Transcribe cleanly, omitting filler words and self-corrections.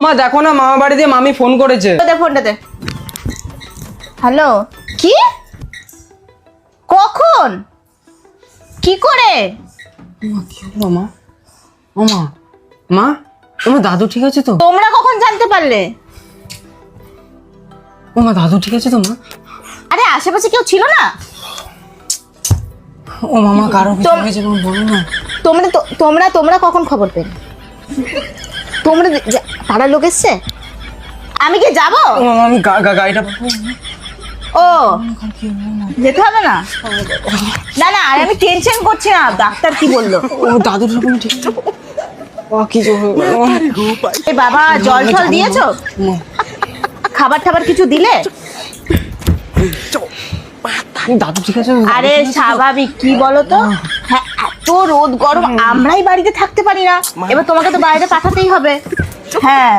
মা দেখো না, মামা বাড়ি দিয়ে মামি ফোন করেছে। দে ফোনটা দে। হ্যালো, কি? কখন? কি করে? মা কি হলো মা? ও মা, মা তোমার দাদু ঠিক আছে তো? তোমরা কখন জানতে পারলে? ও মা, দাদু ঠিক আছে তো মা? আরে আশেপাশে কেউ ছিল না? ও মামা কারো কিছু হয়েছে তুমি বলো না। তোমরা কখন খবর পেলে? তোমরা পাড়ার লোক এসছে? আমি কি যাব? ও মামা আমি গাড়িটা পাবো? ও যেতে হবে না? না না, আরে আমি টেনশন করছি না, ডাক্তার কি বললো? ও দাদুর সব ঠিক আছে? ও কি এই বাবা, জল টল দিয়েছো? খাবার টাবার কিছু দিলে? দাদু ঠিক আছে? আরে স্বাভাবিক, কি বলো তো, হ্যাঁ এত রোদ গরম, আমরাই বাড়িতে থাকতে পারি না, এবার তোমাকে তো বাইরে পাঠাতেই হবে। হ্যাঁ